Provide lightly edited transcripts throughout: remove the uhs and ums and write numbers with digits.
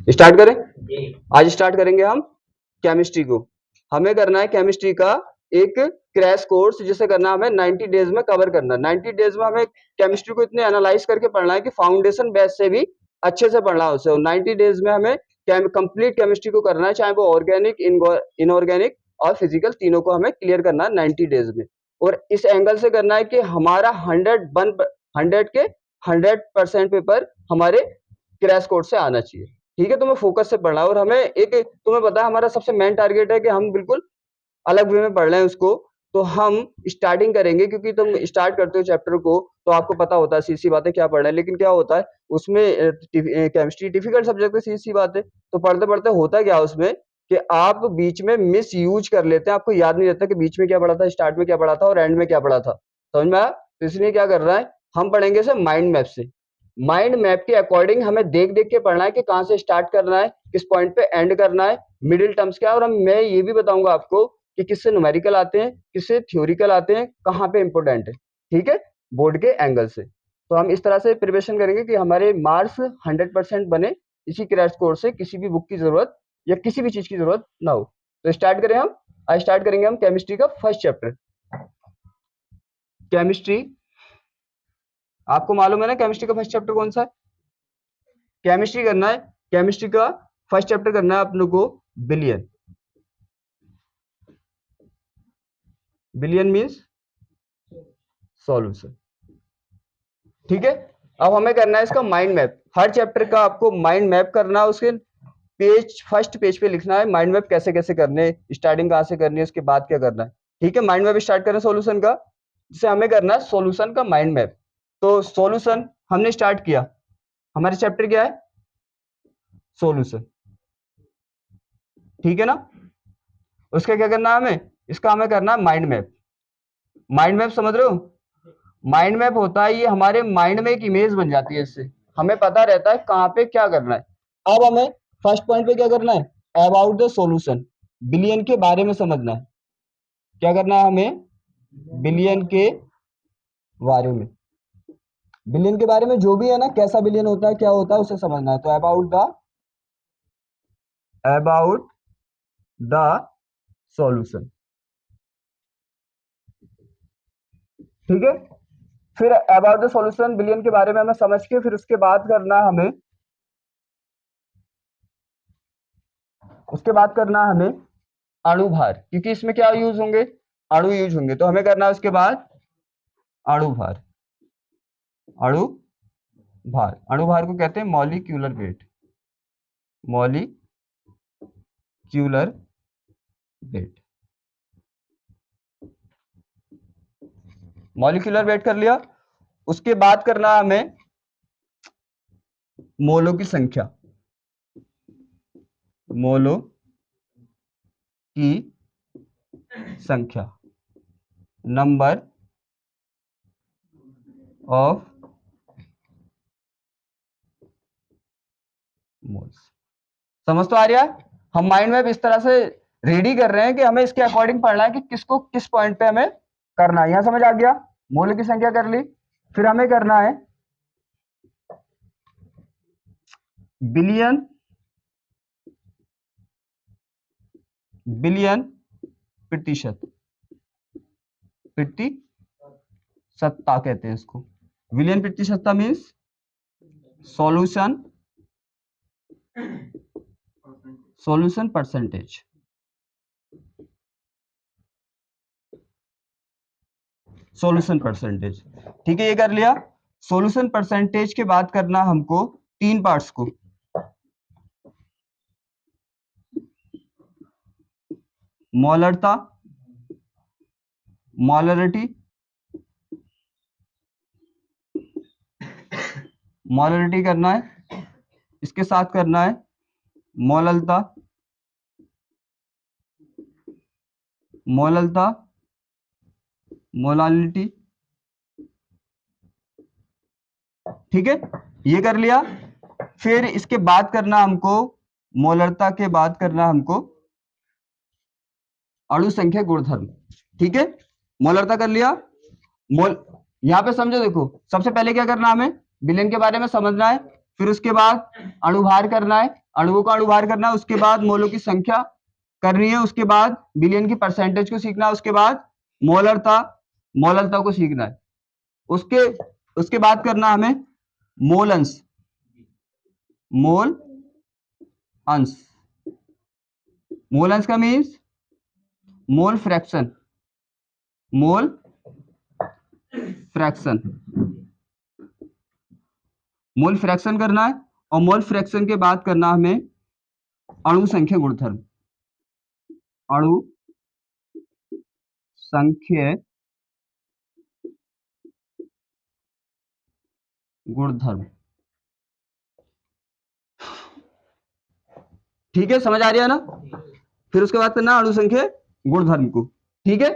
Start करें। आज start करेंगे हम केमिस्ट्री को। हमें करना है केमिस्ट्री का एक क्रैश कोर्स, जिसे करना है हमें 90 डेज में कवर करना है। 90 डेज में हमें केमिस्ट्री को इतने एनालाइज करके पढ़ना है कि फाउंडेशन बेस से भी अच्छे से पढ़ना है उसे। 90 डेज में हमें कंप्लीट केमिस्ट्री को करना है, चाहे वो ऑर्गेनिक, इनऑर्गेनिक और फिजिकल, तीनों को हमें क्लियर करना है 90 डेज में। और इस एंगल से करना है कि हमारा 100 के 100% पेपर हमारे क्रैश कोर्स से आना चाहिए। ठीक है, तो मैं फोकस से पढ़ना है। और हमें एक, तुम्हें पता है हमारा सबसे मेन टारगेट है कि हम बिल्कुल अलग वे में पढ़ रहे हैं उसको। तो हम स्टार्टिंग करेंगे, क्योंकि तुम स्टार्ट करते हो चैप्टर को तो आपको पता होता है सी बातें क्या पढ़ रहे हैं, लेकिन क्या होता है उसमें केमिस्ट्री डिफिकल्ट सब्जेक्ट है, सी बात है। तो पढ़ते पढ़ते होता क्या उसमें कि आप बीच में मिस यूज कर लेते हैं, आपको याद नहीं रहता कि बीच में क्या पढ़ा था, स्टार्ट में क्या पढ़ा था और एंड में क्या पढ़ा था। समझ में आया? तो इसलिए क्या कर रहा है, हम पढ़ेंगे इसे माइंड मैप से। माइंड मैप के अकॉर्डिंग हमें देख देख के पढ़ना है कि कहां से स्टार्ट करना है, किस पॉइंट पे एंड करना है, मिडिल टर्म्स क्या है। और मैं ये भी बताऊंगा आपको कि किससे न्यूमेरिकल आते हैं, किससे थ्योरिकल आते हैं, कहाँ पे इंपोर्टेंट है। ठीक है, बोर्ड के एंगल से। तो हम इस तरह से प्रिपरेशन करेंगे कि हमारे मार्क्स 100% बने। इसी क्रैश कोर्स से किसी भी बुक की जरूरत या किसी भी चीज की जरूरत ना हो। तो स्टार्ट करें हम। आज स्टार्ट करेंगे हम केमिस्ट्री का फर्स्ट चैप्टर। केमिस्ट्री, आपको मालूम है ना केमिस्ट्री का फर्स्ट चैप्टर कौन सा है? केमिस्ट्री करना है, केमिस्ट्री का फर्स्ट चैप्टर करना है अपने को बिलियन। Billion means solution. ठीक है, अब हमें करना है इसका माइंड मैप। हर चैप्टर का आपको माइंड मैप करना है, उसके फर्स्ट पेज पे लिखना है माइंड मैप कैसे कैसे करने, स्टार्टिंग कहां से करनी है, उसके बाद क्या करना है। ठीक है, माइंड मैप स्टार्ट करें सॉल्यूशन का, जिसे हमें करना है सॉल्यूशन का माइंड मैप। तो सॉल्यूशन हमने स्टार्ट किया, हमारे चैप्टर क्या है, सॉल्यूशन। ठीक है ना, उसका क्या करना है हमें, इसका हमें करना है माइंड मैप। माइंड मैप समझ रहे हो? माइंड मैप होता है ये हमारे माइंड में एक इमेज बन जाती है, इससे हमें पता रहता है कहां पे क्या करना है। अब हमें फर्स्ट पॉइंट पे क्या करना है, अबाउट द सॉल्यूशन, बिलियन के बारे में समझना है। क्या करना है हमें, बिलियन के बारे में। बिलियन के बारे में जो भी है ना, कैसा बिलियन होता है, क्या होता है, उसे समझना है। तो अबाउट द सॉल्यूशन। ठीक है, फिर अबाउट द सॉल्यूशन, बिलियन के बारे में हमें समझ के फिर उसके बाद करना है हमें, उसके बाद करना है हमें अणु भार, क्योंकि इसमें क्या यूज होंगे, अणु यूज होंगे। तो हमें करना है उसके बाद अणु भार। अणु भार, अणु भार को कहते हैं molecular weight. Molecular weight, molecular weight कर लिया। उसके बाद करना है हमें मोलों की संख्या, मोलों की संख्या, नंबर ऑफ मोल्स। समझ तो आ रहा है? हम माइंड मैप इस तरह से रेडी कर रहे हैं कि हमें इसके अकॉर्डिंग पढ़ना है कि किसको किस पॉइंट पे हमें करना है। यहां समझ आ गया, मोल की संख्या कर ली। फिर हमें करना है बिलियन, बिलियन प्रतिशत, प्रतिशतता कहते हैं इसको। बिलियन प्रतिशतता means solution, solution percentage. Solution percentage, ठीक है, ये कर लिया। सॉल्यूशन परसेंटेज के बाद करना हमको तीन पार्ट्स को, मॉलरता, मॉलरिटी, मॉलरिटी करना है। इसके साथ करना है मोललता, मोललता, मोलालिटी। ठीक है, ये कर लिया। फिर इसके बाद करना हमको, मोलरता के बाद करना हमको अणु संख्या गुणधर्म। ठीक है, मोलरता कर लिया। मोल, यहां पे समझो, देखो सबसे पहले क्या करना हमें, बिलियन के बारे में समझना है। फिर उसके बाद अणुभार करना है, अणुओं का अणुभार करना है, उसके बाद मोलों की संख्या करनी है, उसके बाद बिलियन की परसेंटेज को सीखना है, उसके बाद मोलरता को सीखना है, उसके उसके बाद करना हमें मोल अंश, मोल अंश, मोल अंश का means mole fraction, mole fraction, mole fraction करना है, और मोल फ्रैक्शन के बाद करना हमें अणु संख्या गुणधर्म, अणु संख्या गुणधर्म। ठीक है, समझ आ रही है ना? फिर उसके बाद करना अणु संख्या गुणधर्म को। ठीक है,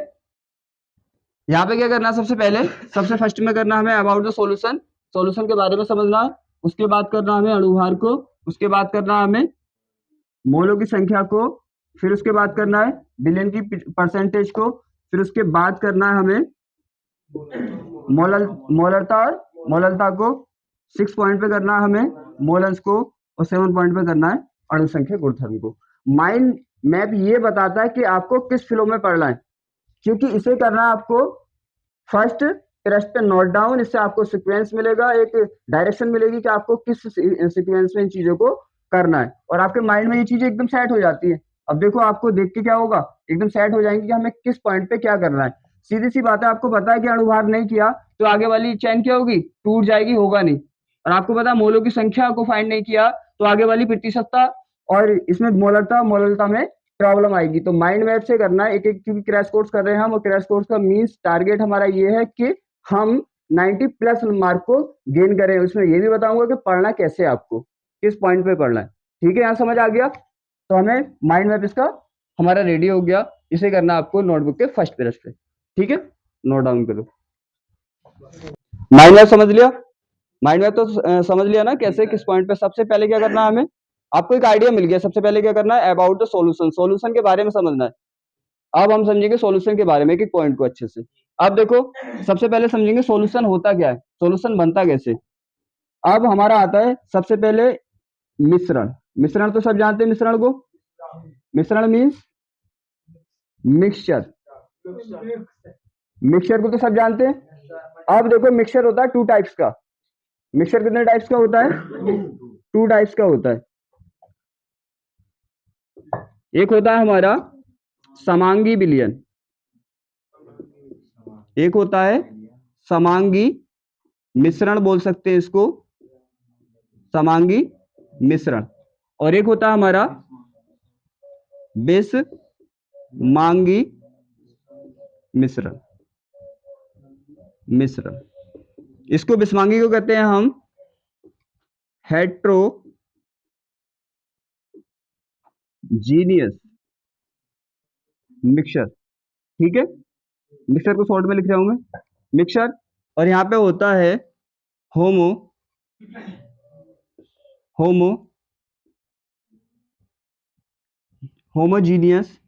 यहाँ पे क्या करना है, सबसे फर्स्ट में करना हमें अबाउट द सॉल्यूशन, सॉल्यूशन के बारे में समझना है, उसके बाद करना हमें अणुभार को, उसके बाद करना हमें मोलों की संख्या को, फिर उसके बाद करना है बिलियन की परसेंटेज को, फिर उसके बाद करना है हमें मोलरता को 6 पॉइंट पे करना है हमें मोलंस को, और 7 पॉइंट पे करना है अणु संख्या गुणधर्म को। माइंड मैप ये बताता है कि आपको किस फ्लो में पढ़ना है, क्योंकि इसे करना है आपको फर्स्ट टेस्ट पे नोट डाउन, इससे आपको सीक्वेंस मिलेगा, एक डायरेक्शन मिलेगी कि आपको किस सीक्वेंस में इन चीजों को करना है, और आपके माइंड में ये चीजें एकदम सेट हो जाती है। अब देखो आपको देख के क्या होगा, एकदम सेट हो जाएंगे कि हमें किस पॉइंट पे क्या करना है। सीधी सी बात है, आपको पता है कि अणुभार नहीं किया तो आगे वाली चैन क्या होगी, टूट जाएगी, होगा नहीं। और आपको पता है मोलों की संख्या को फाइंड नहीं किया तो आगे वाली प्रतिशतता और इसमें मोलरता में प्रॉब्लम आएगी। तो माइंड मैप से करना है, एक एक क्योंकि क्रैश कोर्स कर रहे हैं हम, और क्रैश कोर्स का मींस टारगेट हमारा ये है कि हम 90 प्लस मार्क को गेन करें। उसमें ये भी बताऊंगा कि पढ़ना कैसे, आपको किस पॉइंट पे पढ़ना है। ठीक है, यहाँ समझ आ गया? तो हमें माइंड मैप इसका हमारा रेडी हो गया, इसे करना आपको नोटबुक के फर्स्ट पेज पे। ठीक है, नोट डाउन करो। माइंड मैप समझ लिया? माइंड मैप तो समझ लिया ना, कैसे किस पॉइंट पे। सबसे पहले क्या करना है हमें, आपको एक आइडिया मिल गया। सबसे पहले क्या करना है, अबाउट द सॉल्यूशन, सॉल्यूशन के बारे में समझना है। अब हम समझेंगे सॉल्यूशन के बारे में, एक एक पॉइंट को अच्छे से। अब देखो, सबसे पहले समझेंगे सॉल्यूशन होता क्या है, सॉल्यूशन बनता कैसे। अब हमारा आता है सबसे पहले मिश्रण। मिश्रण तो सब जानते हैं, मिश्रण को, मिश्रण मीन्स मिक्सचर, मिक्सचर को तो सब जानते हैं। अब देखो मिक्सचर होता है 2 टाइप्स का। मिक्सचर कितने टाइप्स का होता है? 2 टाइप्स का होता है। एक होता है हमारा समांगी विलयन, एक होता है समांगी मिश्रण, बोल सकते हैं इसको समांगी मिश्रण, और एक होता है हमारा बिस्मांगी मिश्रण। मिश्रण, इसको बिस्मांगी को कहते हैं हम हेट्रोजीनियस मिक्सचर। ठीक है, मिक्सचर को शॉर्ट में लिख रहा हूं मैं, मिक्सचर। और यहां पे होता है होमो होमो होमोजीनियस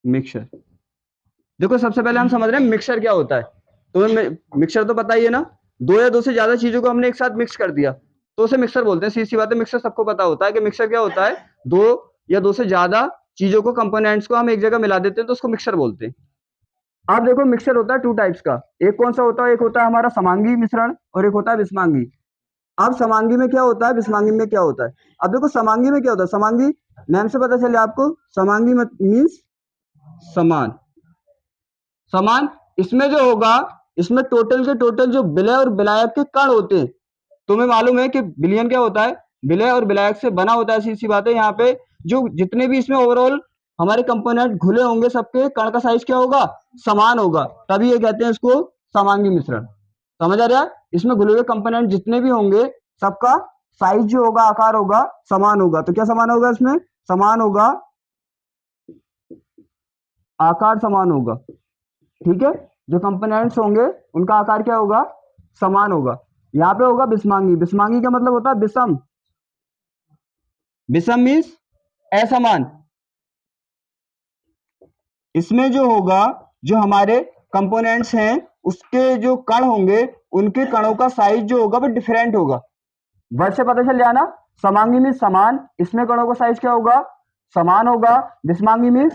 मिक्सचर। देखो सबसे पहले हम समझ रहे हैं मिक्सचर क्या होता है। तुम्हें मिक्सचर तो पता ही है ना, 2 या 2 से ज्यादा चीजों को हमने एक साथ मिक्स कर दिया तो उसे मिक्सचर बोलते हैं। सीधी सी बात है, मिक्सचर सबको पता होता है कि मिक्सचर क्या होता है, 2 या 2 से ज्यादा चीजों को, कंपोनेंट्स को हम एक जगह मिला देते हैं तो उसको मिक्सचर बोलते हैं। आप देखो मिक्सचर होता है 2 टाइप्स का, एक कौन सा होता है, एक होता है हमारा समांगी मिश्रण और एक होता है विस्मांगी। अब समांगी में क्या होता है, विस्मांगी में क्या होता है। अब देखो समांगी में क्या होता है, समांगी नाम से पता चले आपको, समांगी मीन्स समान, समान। इसमें जो होगा, इसमें टोटल के टोटल जो विलय और विलायक के कण होते हैं। तुम्हें मालूम है कि विलयन क्या होता है, विलय और विलायक से बना होता है। सीधी सी बात है, यहाँ पे जो जितने भी इसमें ओवरऑल हमारे कंपोनेंट घुले होंगे सबके कण का साइज क्या होगा, समान होगा, तभी ये कहते हैं इसको समांगी मिश्रण। समझ आ रहा है? इसमें घुले हुए कंपोनेंट जितने भी होंगे सबका साइज जो होगा, आकार होगा, समान होगा। तो क्या समान होगा, इसमें समान होगा, आकार समान होगा। ठीक है, जो कंपोनेंट्स होंगे उनका आकार क्या होगा, समान होगा। यहाँ पे होगा विषमांगी, विषमांगी का मतलब होता है विषम, विषम मीन्स असमान। इसमें जो होगा, जो हमारे कंपोनेंट्स हैं उसके जो कण होंगे, उनके कणों का साइज जो होगा वो डिफरेंट होगा। वर्ड से पता चल जाना। समांगी मीन्स समान, इसमें कणों का साइज क्या होगा, समान होगा। विषमांगी मीन्स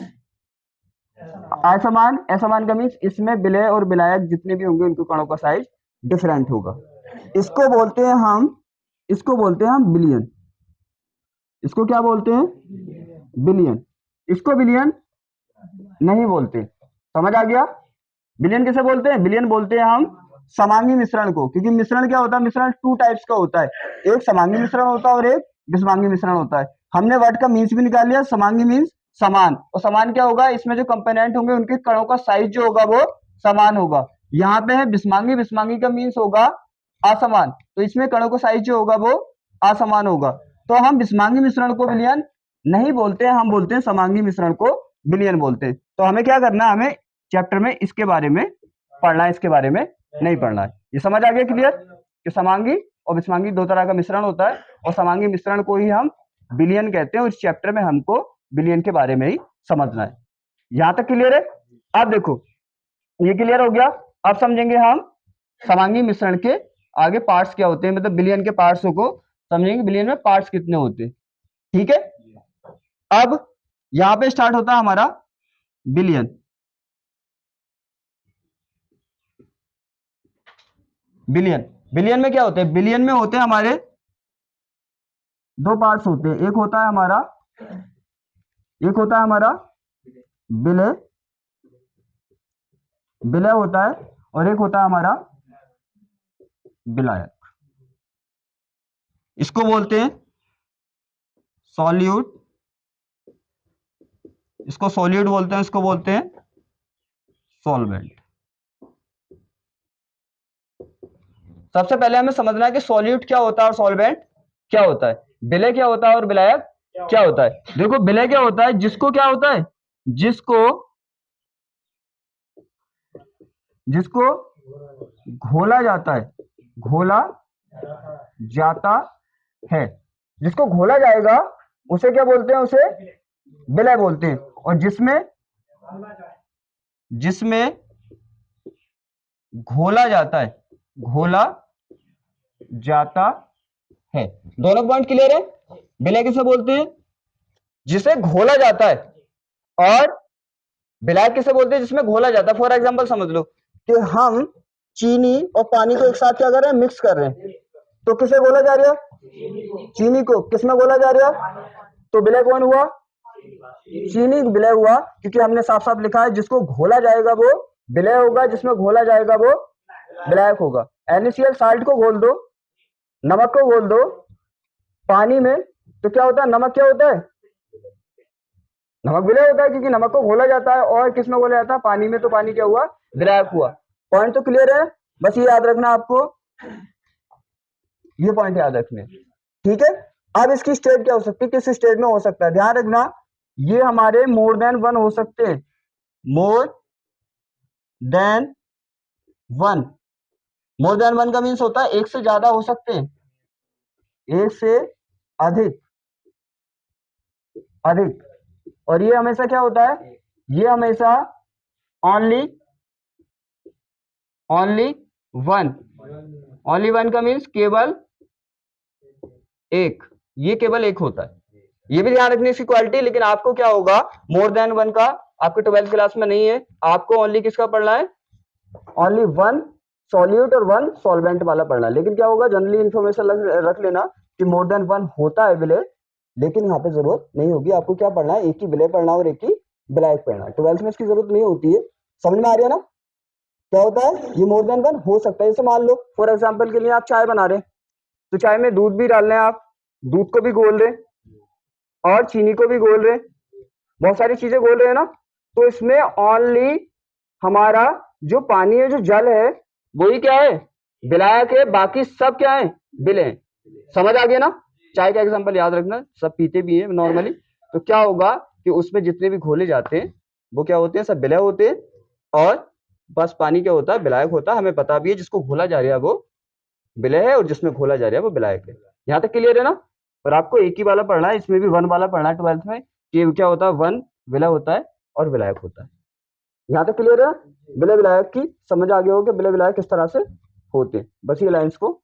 असमान, असमान का मीन्स इसमें विलय और विलायक जितने भी होंगे उनके कणों का साइज डिफरेंट होगा। इसको बोलते हैं हम, इसको बोलते हैं हम बिलियन। इसको क्या बोलते हैं, बिलियन। इसको बिलियन नहीं बोलते, समझ आ गया। बिलियन किसे बोलते हैं, बिलियन बोलते हैं हम समांगी मिश्रण को, क्योंकि मिश्रण क्या होता है, मिश्रण टू टाइप्स का होता है, एक समांगी मिश्रण होता है और एक विषमांगी मिश्रण होता है। हमने वर्ड का मीन्स भी निकाल लिया, समांगी मीन्स समान, और समान क्या होगा, इसमें जो कंपोनेंट होंगे उनके कणों का साइज जो होगा वो समान होगा। यहाँ पे है विषमांगी, विषमांगी का मीन्स होगा असमान, तो इसमें कणों का साइज जो होगा वो असमान होगा। तो हम विषमांगी मिश्रण को विलयन नहीं बोलते हैं, हम बोलते हैं समांगी मिश्रण को विलयन बोलते हैं। तो हमें क्या करना है, हमें चैप्टर में इसके बारे में पढ़ना है, इसके बारे में नहीं पढ़ना है। ये समझ आ गया क्लियर, कि समांगी और विषमांगी दो तरह का मिश्रण होता है, और समांगी मिश्रण को ही हम विलयन कहते हैं, और इस चैप्टर में हमको विलयन के बारे में ही समझना है। यहां तक क्लियर है। अब देखो ये क्लियर हो गया, अब समझेंगे हम समांगी मिश्रण के आगे पार्ट्स क्या होते हैं, मतलब विलयन के पार्ट्स को समझेंगे, विलयन में पार्ट्स कितने होते हैं। ठीक है, अब यहां पे स्टार्ट होता है हमारा विलयन। विलयन, विलयन में क्या होते हैं, विलयन में होते हैं हमारे दो पार्ट्स होते हैं, एक होता है हमारा, एक होता है हमारा विलय, विलय होता है, और एक होता है हमारा विलायक। इसको बोलते हैं सॉल्यूट, इसको सॉल्यूट बोलते हैं, इसको बोलते हैं सॉल्वेंट। सबसे पहले हमें समझना है कि सॉल्यूट क्या होता है और सॉल्वेंट क्या होता है, विलय क्या होता है और विलायक क्या होता है। देखो विलय क्या होता है, जिसको क्या होता है, जिसको जिसको घोला जाता है, घोला जाता है, जिसको घोला जाएगा उसे क्या बोलते हैं, उसे विलय बोलते हैं। और जिसमें जिसमें घोला जाता है, घोला जाता है, दोनों पॉइंट क्लियर है। विलय किसे बोलते हैं, जिसे घोला जाता है, और विलायक किसे बोलते हैं, जिसमें घोला जाता है। फॉर एग्जांपल समझ लो कि हम चीनी और पानी को एक साथ क्या कर रहे हैं, मिक्स कर रहे हैं, तो किसे घोला जा रहा है, चीनी को। किसमें घोला जा रहा है, तो विलय कौन हुआ, चीनी विलय हुआ, क्योंकि हमने साफ साफ लिखा है जिसको घोला जाएगा वो विलय होगा, जिसमें घोला जाएगा वो विलायक होगा। NaCl साल्ट को घोल दो, नमक को घोल दो पानी में, तो क्या होता है, नमक क्या होता है, नमक विलय होता है, क्योंकि नमक को घोला जाता है, और किसमें घोला जाता है, पानी में, तो पानी क्या हुआ, विलायक हुआ। पॉइंट तो क्लियर है, बस ये याद रखना आपको, ये पॉइंट याद रखने, ठीक है। अब इसकी स्टेट क्या हो सकती है, किस स्टेट में हो सकता है, ध्यान रखना, ये हमारे मोर देन वन हो सकते हैं, more than one. More than one का मीन्स होता है एक से ज्यादा हो सकते हैं, एक से अधिक, अधिक। और ये हमेशा क्या होता है, ये हमेशा only, only one, only one का मीन्स केवल एक, ये केवल एक होता है। ये भी ध्यान रखने इसकी क्वालिटी, लेकिन आपको क्या होगा, मोर देन वन का आपके 12th क्लास में नहीं है, आपको ओनली किसका पढ़ना है, ओनली वन सॉल्यूट और वन सॉल्वेंट वाला पढ़ना है। लेकिन क्या होगा, जनरली इंफॉर्मेशन रख लेना कि मोर देन वन होता है विलय, लेकिन यहाँ पे जरूरत नहीं होगी। आपको क्या पढ़ना है, एक ही विलय पढ़ना और एक ही विलायक पढ़ना है। 12th में इसकी जरूरत नहीं होती है, समझ में आ रहा है ना। क्या होता है, ये मोर देन वन हो सकता है। जैसे मान लो फॉर एग्जाम्पल के लिए आप चाय बना रहे हैं, तो चाय में दूध भी डाल रहे हैं, आप दूध को भी घोल रहे और चीनी को भी घोल रहे, बहुत सारी चीजें घोल रहे हैं ना, तो इसमें ओनली हमारा जो पानी है, जो जल है, वही क्या है, विलायक है, बाकी सब क्या है, विलय है। समझ आ गया ना। चाय का एग्जांपल याद रखना, सब पीते भी हैं नॉर्मली, तो क्या होगा कि उसमें जितने भी घोले जाते हैं वो क्या होते हैं, सब विलय होते हैं, और बस पानी क्या होता है, विलायक होता है। हमें पता भी है जिसको घोला जा रहा है वो विलय है, और जिसमें घोला जा रहा है वो विलायक है। यहाँ तक क्लियर है ना। और आपको एक ही वाला पढ़ना है, इसमें भी वन वाला पढ़ना है 12th में, कि क्या होता है, वन विलय होता है और विलायक होता है। यहाँ तक क्लियर है, विलय विलायक की समझ आ गया हो कि विलय विलायक किस तरह से होते हैं। बस ये लाइंस को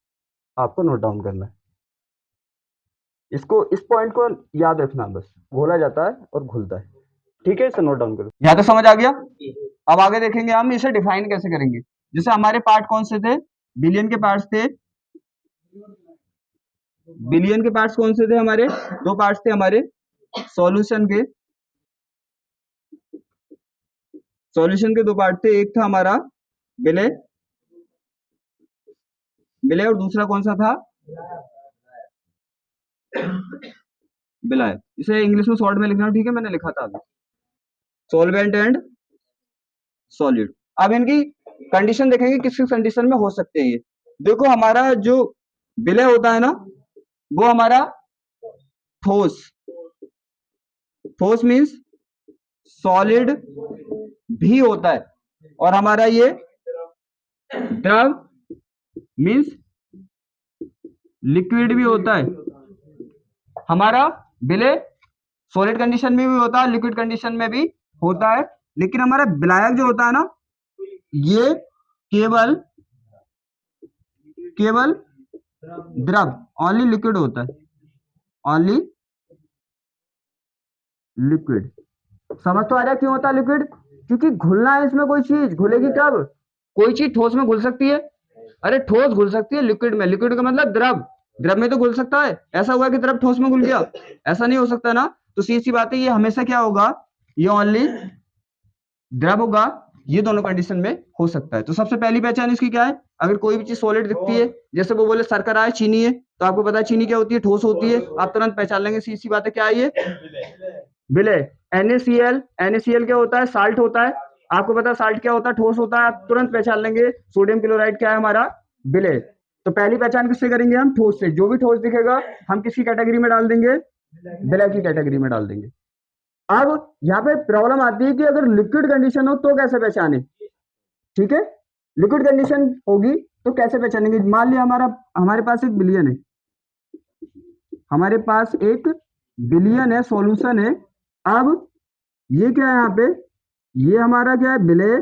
आपको नोट डाउन करना है। इसको, इस पॉइंट को याद रखना, बस घोला जाता है और घुलता है। ठीक है, इसे नोट डाउन करो। यहाँ तक समझ आ गया। अब आगे देखेंगे हम इसे डिफाइन कैसे करेंगे। जैसे हमारे पार्ट कौन से थे, बिलियन के पार्ट्स थे। बिलियन के पार्ट्स कौन से थे हमारे, दो पार्ट्स थे हमारे सॉल्यूशन के। सॉल्यूशन के दो पार्ट थे, एक था हमारा विलय, विलय, और दूसरा कौन सा था, विलायक। इसे इंग्लिश में शॉर्ट में लिखना, ठीक है, मैंने लिखा था अभी, सॉल्वेंट एंड सॉलिड। अब इनकी कंडीशन देखेंगे किस किस कंडीशन में हो सकते हैं ये। देखो हमारा जो विलय होता है ना, वो हमारा ठोस, ठोस मीन्स सॉलिड भी होता है, और हमारा ये द्रव मीन्स लिक्विड भी होता है। हमारा विलय सॉलिड कंडीशन में भी होता है, लिक्विड कंडीशन में भी होता है, लेकिन हमारा विलायक जो होता है ना, ये केवल केवल द्रव, ओनली लिक्विड होता है, ओनली लिक्विड। समझ तो आ रहा है क्यों होता है लिक्विड, क्योंकि घुलना है इसमें, कोई चीज घुलेगी कब, कोई चीज ठोस में घुल सकती है, अरे ठोस घुल सकती है लिक्विड में, लिक्विड का मतलब द्रव, द्रव में तो घुल सकता है। ऐसा हुआ कि द्रव ठोस में घुल गया, ऐसा नहीं हो सकता ना। तो सी सी बात है, ये हमेशा क्या होगा, ये ओनली द्रव होगा। ये दोनों कंडीशन में हो सकता है। तो सबसे पहली पहचान इसकी क्या है, अगर कोई भी चीज सॉलिड दिखती है, जैसे वो बोले शर्करा है, चीनी है, तो आपको पता है चीनी क्या होती है, ठोस होती है, आप तुरंत पहचान लेंगे, सी सी बात है, क्या है ये, विलय। NaCl, NaCl क्या होता है, साल्ट होता है, आपको पता है साल्ट क्या होता है, ठोस होता है, आप तुरंत पहचान लेंगे। सोडियम क्लोराइड क्या है हमारा, विलय। तो पहली पहचान किससे करेंगे हम, ठोस से। जो भी ठोस दिखेगा हम किसकी कैटेगरी में डाल देंगे, विलय की कैटेगरी में डाल देंगे। अब यहाँ पे प्रॉब्लम आती है कि अगर लिक्विड कंडीशन हो तो कैसे पहचाने। ठीक है, लिक्विड कंडीशन होगी तो कैसे पहचानेंगे। मान लिया हमारा, हमारे पास एक बिलियन है, हमारे पास एक बिलियन है, सॉल्यूशन है। अब ये क्या है यहाँ पे, ये हमारा क्या है, विलय,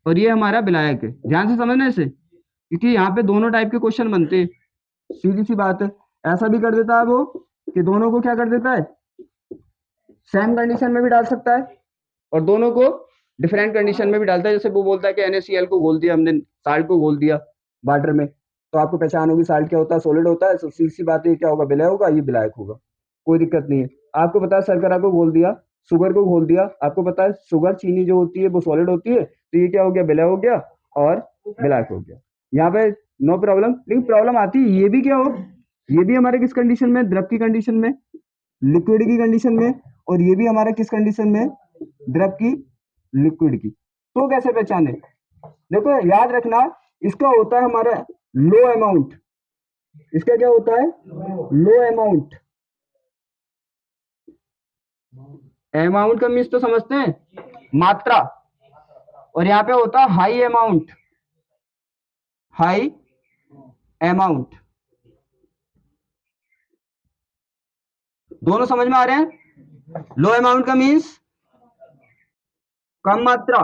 और ये हमारा विलायक है। ध्यान से समझना इसे, क्योंकि यहाँ पे दोनों टाइप के क्वेश्चन बनते हैं। सीधी सी बात है, ऐसा भी कर देता है वो कि दोनों को क्या कर देता है, सेम कंडीशन में भी डाल सकता है, और दोनों को डिफरेंट कंडीशन में भी डालता है। जैसे वो बोलता है कि NaCl को घोल दिया हमने, साल्ट को घोल दिया वाटर में, तो आपको पहचान होगी साल्ट क्या होता है, सॉलिड होता है। सीधी सी बात है, क्या होगा, विलय होगा, ये विलायक होगा, कोई दिक्कत नहीं है। आपको पता है शर्करा को घोल दिया, शुगर को घोल दिया, आपको पता है शुगर, चीनी जो होती है वो सॉलिड होती है, तो ये क्या हो गया, विलय हो गया और विलायक हो गया। यहाँ पे नो प्रॉब्लम। लेकिन प्रॉब्लम आती है, ये भी क्या हो, ये भी हमारे किस कंडीशन में, द्रव की कंडीशन में, लिक्विड की कंडीशन में, और ये भी हमारा किस कंडीशन में, द्रव की, लिक्विड की। तो कैसे पहचाने, देखो याद रखना, इसका होता है हमारा लो अमाउंट, इसका क्या होता है, लो अमाउंट। अमाउंट का मीन्स तो समझते हैं, मात्रा, और यहाँ पे होता है हाई अमाउंट, हाई अमाउंट। दोनों समझ में आ रहे हैं। लो अमाउंट का मीन्स कम मात्रा,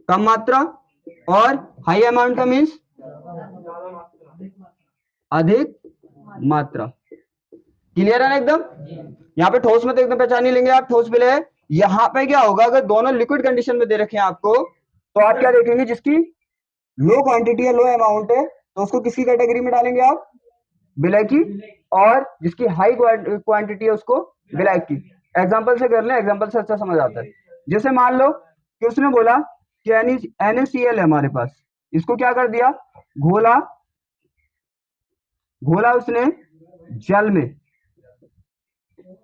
कम मात्रा, और हाई अमाउंट का मीन्स अधिक मात्रा। क्लियर है ना एकदम। यहाँ पे ठोस में तो एकदम पहचान ही लेंगे आप, ठोस विलय। यहाँ पे क्या होगा, अगर दोनों लिक्विड कंडीशन में दे रखे हैं आपको, तो आप क्या देखेंगे, जिसकी लो क्वांटिटी है, लो अमाउंट है, तो उसको किसकी कैटेगरी में डालेंगे आप, विलय की, और जिसकी हाई क्वांटिटी है उसको विलायक की। एग्जांपल से कर ले, एग्जांपल से अच्छा समझ आता है। जैसे मान लो कि उसने बोला कि NaCl है हमारे पास, इसको क्या कर दिया, घोला, घोला उसने जल में,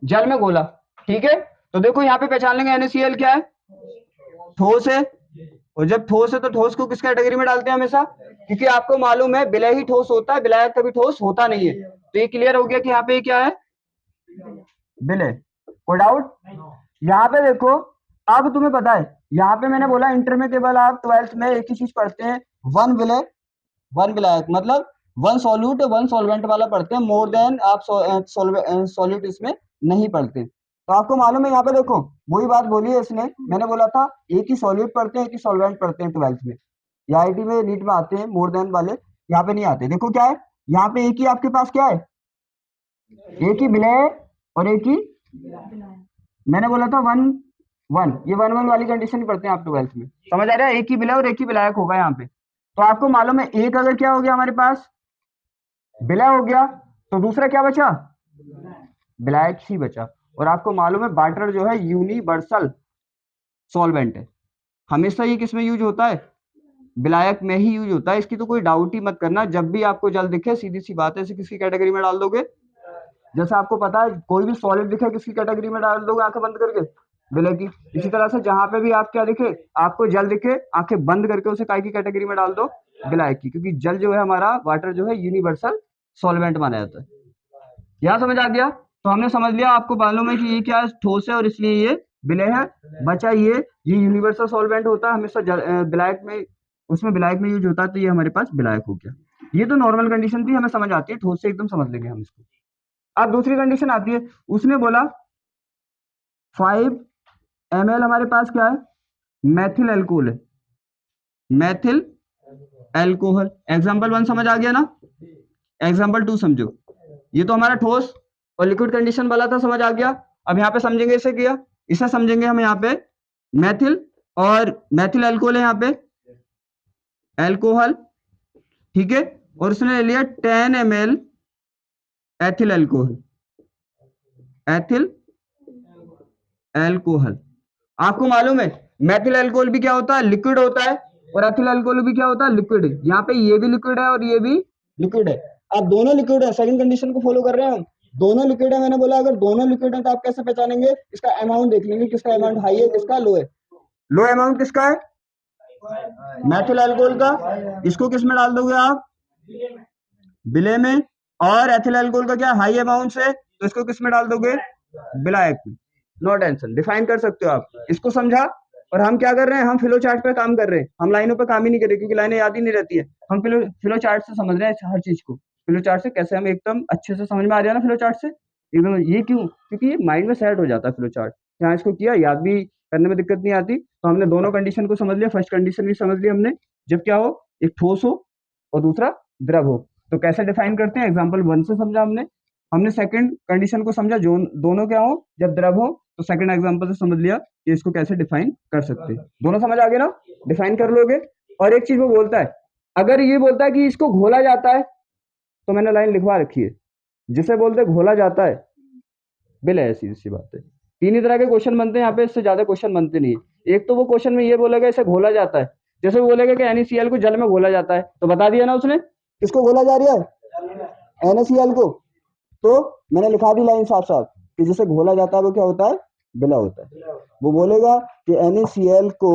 जल में घोला। ठीक है, तो देखो यहाँ पे पहचान लेंगे NaCl क्या है, ठोस है, और जब ठोस है तो ठोस को किस कैटेगरी में डालते हैं हमेशा, क्योंकि आपको मालूम है विलय ही ठोस होता है, विलायक कभी ठोस होता नहीं है। तो ये क्लियर हो गया कि यहाँ पे क्या है, विलय। कोई डाउट, यहाँ पे देखो, अब तुम्हें पता है, यहाँ पे मैंने बोला इंटर में केवल आप 12th में एक ही चीज पढ़ते हैं, वन विलय वन विलायक, मतलब वन सॉल्यूट वन सॉल्वेंट वाला पढ़ते हैं, मोर देन आप सॉल्यूट इसमें नहीं पढ़ते। तो आपको मालूम है, यहाँ पे देखो वही बात बोली है इसने, मैंने बोला था एक ही सॉल्यूट पढ़ते हैं, एक ही सॉल्वेंट पढ़ते हैं 12th में, या IIT में नीट में आते हैं मोर देन वाले, यहाँ पे नहीं आते। देखो क्या है, यहाँ पे एक ही आपके पास क्या है, एक ही विलय और एक ही, मैंने बोला था वन वन, ये वन वन वाली कंडीशन ही पढ़ते हैं आप 12th में, समझ आ रहा है, एक ही विलय और एक ही विलायक होगा यहाँ पे। तो आपको मालूम है एक अगर क्या हो गया हमारे पास विलय हो गया तो दूसरा क्या बचा, विलायक ही बचा। और आपको मालूम है वाटर जो है यूनिवर्सल सॉल्वेंट है, हमेशा ये किस में यूज होता है, विलायक में ही यूज होता है, इसकी तो कोई डाउट ही मत करना। जब भी आपको जल दिखे सीधी सी बात है, इसे किसकी कैटेगरी में डाल दोगे, जैसे आपको पता है कोई भी सॉलिड दिखे किसकी कैटेगरी में डाल दोगे, आंखें बंद करके, विलय की। इसी तरह से जहां पे भी आप क्या दिखे, आपको जल दिखे, आंखें बंद करके उसे काय की कैटेगरी में डाल दो, विलायक की, क्योंकि जल जो है हमारा वाटर जो है यूनिवर्सल सॉल्वेंट माना जाता है। यहाँ समझ आ गया, तो हमने समझ लिया, आपको मालूम है कि ये क्या है, ठोस है और इसलिए ये विलय है। बचा ये यूनिवर्सल सॉल्वेंट होता है हमेशा विलायक में, उसमें विलायक में यूज होता है, तो ये हमारे पास विलायक हो गया। ये तो नॉर्मल कंडीशन थी, हमें समझ आती है, ठोस से एकदम समझ लेंगे हम इसको। अब दूसरी कंडीशन आती है, उसने बोला 5 ml हमारे पास क्या है, मैथिल एल्कोहल है, मैथिल एल्कोहल। एग्जाम्पल 1 समझ आ गया ना, एग्जाम्पल 2 समझो, ये तो हमारा ठोस और लिक्विड कंडीशन वाला था, समझ आ गया। अब यहाँ पे समझेंगे इसे किया, इसे समझेंगे हम यहाँ पे मैथिल, और मैथिल एल्कोहल है यहाँ पे एल्कोहल, ठीक है, और उसने ले लिया 10 ml ethyl alcohol, ethyl alcohol. आपको मालूम है मैथिल अल्कोहल भी क्या होता है, लिक्विड होता है, और एथिल अल्कोहल भी क्या होता है, लिक्विड। यहाँ पे ये भी लिक्विड है और ये भी लिक्विड है, आप दोनों लिक्विड है, सेकंड कंडीशन को फॉलो कर रहे हैं हम, दोनों लिक्विड है। मैंने बोला अगर दोनों लिक्विड है तो आप कैसे पहचानेंगे, इसका अमाउंट देख लेंगे, किसका अमाउंट हाई है किसका लो है। लो अमाउंट किसका है, मैथिल अल्कोहल का, इसको किस में डाल दोगे आप, विलय में, और एथिल अल्कोहल का क्या हाई अमाउंट है तो इसको किस में डाल दोगे, विलायक में। नो टेंशन, डिफाइन कर सकते हो आप, इसको समझा। और हम क्या कर रहे हैं, हम फ्लो चार्ट पे काम कर रहे हैं, हम लाइनों पे काम ही नहीं कर रहे, क्योंकि लाइनें याद ही नहीं रहती है। हम फ्लो चार्ट से समझ रहे हैं हर चीज को, फ्लो चार्ट से कैसे हम एकदम अच्छे से समझ में आ रहा है ना, फ्लो चार्ट से एकदम। ये क्यों, क्योंकि ये माइंड में सेट हो जाता है फ्लो चार्ट, यहाँ इसको किया याद भी करने में दिक्कत नहीं आती। तो हमने दोनों कंडीशन को समझ लिया, फर्स्ट कंडीशन भी समझ लिया हमने, जब क्या हो, एक ठोस हो और दूसरा द्रव हो, तो कैसे डिफाइन करते हैं, एग्जाम्पल 1 से समझा हमने। हमने सेकंड कंडीशन को समझा, जो दोनों क्या हो, जब द्रव हो, तो सेकंड एग्जांपल से समझ लिया कि इसको कैसे डिफाइन कर सकते हैं। दोनों समझ आ गए ना, डिफाइन कर लोगे। और एक चीज वो बोलता है, अगर ये बोलता है कि इसको घोला जाता है, तो मैंने लाइन लिखवा रखी है, जिसे बोलते हैं घोला जाता है विलय है, सीधी सी बात है। तीन ही तरह के क्वेश्चन बनते हैं यहाँ पे, इससे ज्यादा क्वेश्चन बनते नहीं है। एक तो वो क्वेश्चन में ये बोलेगा इसे घोला जाता है, जैसे वो बोलेगा कि NaCl को जल में घोला जाता है, तो बता दिया ना उसने, किसको घोला जा रहा है, NaCl को। तो मैंने लिखा दी लाइन साफ साफ कि जिसे घोला जाता है वो क्या होता है, विलय होता है। वो बोलेगा कि NaCl को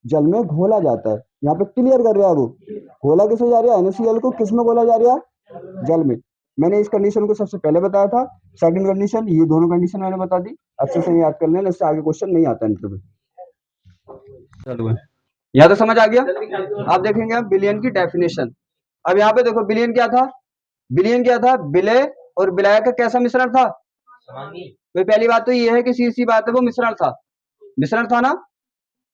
जल में घोला जाता है, यहाँ पे क्लियर कर रहा है वो, घोला किसे जा रहा है, NaCl को किस में घोला जा रहा है, जल में। मैंने इस कंडीशन को सबसे पहले बताया था, सेकंड कंडीशन, ये दोनों कंडीशन मैंने बता दी, अच्छे से याद कर लेना, इससे आगे क्वेश्चन नहीं आता इंटरव्यू। चलो यहाँ तो समझ आ गया। आप देखेंगे हम बिलियन की डेफिनेशन। अब यहाँ पे देखो बिलियन क्या था, बिलियन क्या था, विलय और विलायक का कैसा मिश्रण था, भाई पहली बात तो ये है कि सीधी सी बात है वो मिश्रण था, मिश्रण था ना,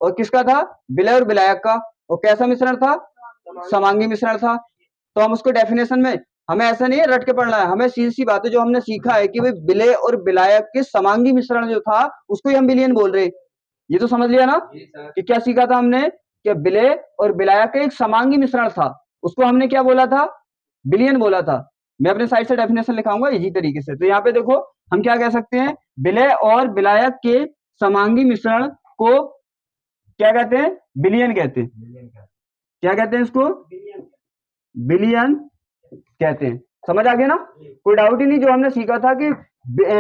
और किसका था, विलय और विलायक का, और कैसा मिश्रण था, समांगी मिश्रण था। तो हम उसको डेफिनेशन में, हमें ऐसा नहीं है रट के पढ़ना है, हमें सीधी सी बात है जो हमने सीखा है कि भाई विलय और विलायक के समांगी मिश्रण जो था उसको ही हम विलियन बोल रहे हैं। ये तो समझ लिया ना कि क्या सीखा था हमने, कि विलय और विलायक का एक समांगी मिश्रण था, उसको हमने क्या बोला था, विलियन बोला था। मैं अपने साइड से डेफिनेशन लिखाऊंगा इसी तरीके से। तो यहाँ पे देखो हम क्या कह सकते हैं, विलय और विलायक के समांगी मिश्रण को क्या कहते हैं, विलियन कहते हैं। क्या कहते हैं इसको, विलियन कहते हैं। समझ आ गया ना, कोई डाउट ही नहीं। जो हमने सीखा था कि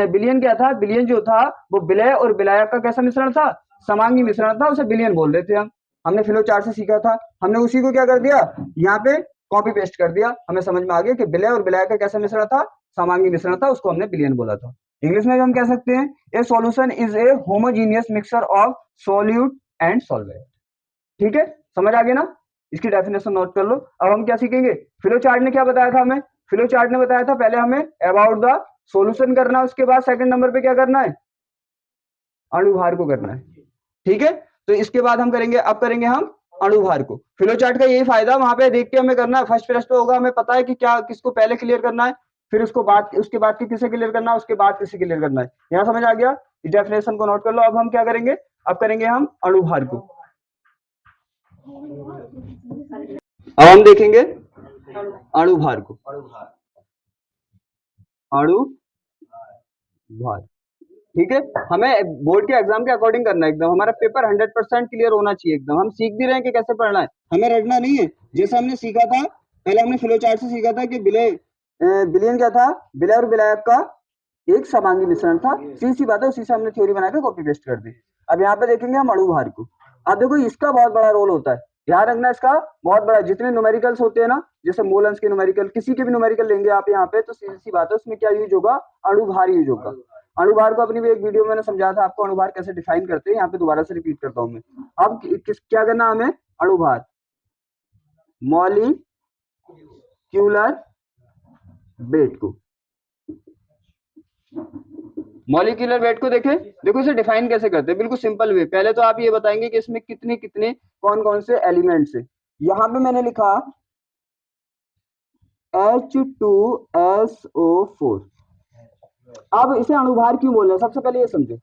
विलियन क्या था, विलियन जो था वो विलय और विलायक का कैसा मिश्रण था, समांगी मिश्रण था, उसे विलियन बोल रहे थे हम। हमने फ्लो चार्ट से सीखा था, हमने उसी को क्या कर दिया, यहाँ पे कॉपी पेस्ट कर दिया, हमें समझ में आ गया कि विलय और विलायक का कैसा मिश्रण था, समांगी मिश्रण था, उसको हमने विलियन बोला था। इंग्लिश में हम कह सकते हैं ए solution is a homogeneous mixture of solute and solvent. ठीक है, समझ आ गया ना, इसकी डेफिनेशन नोट कर लो। अब हम क्या सीखेंगे, फ्लो चार्ट ने क्या बताया था हमें, फ्लो चार्ट ने बताया था पहले हमें अबाउट द सॉल्यूशन करना है, उसके बाद सेकंड नंबर पे क्या करना है, अणुभार को करना है। ठीक है, तो इसके बाद हम करेंगे, अब करेंगे हम अणुभार को। फ्लो चार्ट का यही फायदा, वहां पे देख के हमें करना है, फर्स्ट प्रश्न होगा, हमें पता है कि क्या किसको पहले क्लियर करना है, फिर उसके बाद किसे क्लियर करना है, उसके बाद किसे क्लियर करना है। यहाँ समझ आ गया, इस डेफिनेशन को नोट कर लो। अब हम क्या करेंगे, अब करेंगे हम अणुभार को। अब हम देखेंगे अणुभार को, अणुभार, ठीक है। हमें बोर्ड के एग्जाम के अकॉर्डिंग करना है एकदम, हमारा पेपर 100% क्लियर होना चाहिए एकदम। हम सीख भी रहे हैं कि कैसे पढ़ना है, हमें रटना नहीं है। जैसे हमने सीखा था पहले, हमने फ्लो चार्ट से सीखा था कि बिलियन क्या था, विलय और विलायक का एक समांगी मिश्रण था। सी बात है, उसी से हमने थ्योरी बना के कॉपी पेस्ट कर दी। अब यहाँ पे देखेंगे हम अणुभार को। अब देखो इसका बहुत बड़ा रोल होता है, ध्यान रखना इसका बहुत बड़ा। जितने न्यूमेरिकल्स होते हैं ना, जैसे मोलन्स के न्यूमेरिकल, किसी के भी न्यूमेरिकल लेंगे आप यहाँ पे, तो सीधी सी बात है उसमें क्या यूज होगा, अणुभार यूज होगा। अणुभार को अपनी भी एक वीडियो में मैंने समझाया था आपको, अणुभार कैसे डिफाइन करते हैं, यहाँ पे दोबारा से रिपीट करता हूँ मैं। अब क्या करना हमें, अणुभार मॉलिक्यूलर वेट को, मॉलिक्यूलर वेट को देखें। देखो इसे डिफाइन कैसे करते हैं, बिल्कुल सिंपल वे। पहले तो आप ये बताएंगे कि इसमें कितने कितने कौन कौन से एलिमेंट्स है। यहाँ पे मैंने लिखा H2SO4। अब इसे अणुभार क्यों बोल रहे हैं, सबसे पहले ये समझो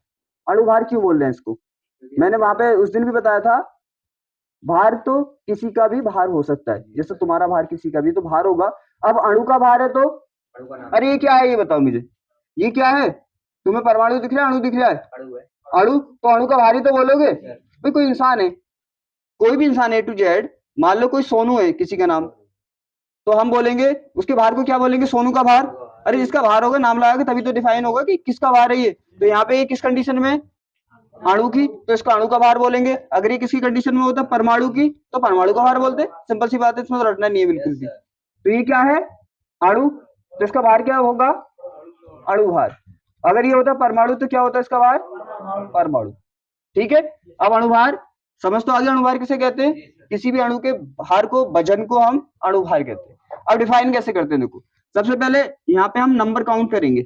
अणुभार क्यों बोल रहे हैं इसको। मैंने वहां पे उस दिन भी बताया था, भार तो किसी का भी भार हो सकता है, जैसे तुम्हारा भार किसी का भी तो भार होगा। अब अणु का भार है तो, अरे ये क्या है, ये बताओ मुझे, ये क्या है, तुम्हें परमाणु दिख रहा है, अणु दिख रहा है, अणु, तो अणु का भार ही तो बोलोगे। भाई कोई इंसान है, कोई भी इंसान A to Z, मान लो कोई सोनू है किसी का नाम, तो हम बोलेंगे उसके भार को क्या बोलेंगे, सोनू का भार। अरे जिसका भार होगा नाम लगा के तभी तो डिफाइन होगा कि किसका भार है ये। तो यहाँ पे ये किस कंडीशन में, अणु की, तो इसका अणु का भार बोलेंगे। अगर ये किसी कंडीशन में होता परमाणु की, तो परमाणु का भार बोलते। सिंपल सी बात है, इसमें तो रटना नहीं है बिल्कुल भी। तो ये क्या है, अणु, तो इसका भार क्या होगा, अणु भार। अगर ये होता परमाणु तो क्या होता इसका भार, परमाणु, ठीक है। अब अणुभार समझ तो आगे, अणुभार किसे कहते हैं, किसी भी अणु के भार को, वजन को हम अणुभार कहते हैं। अब डिफाइन कैसे करते हैं, देखो सबसे पहले यहाँ पे हम नंबर काउंट करेंगे,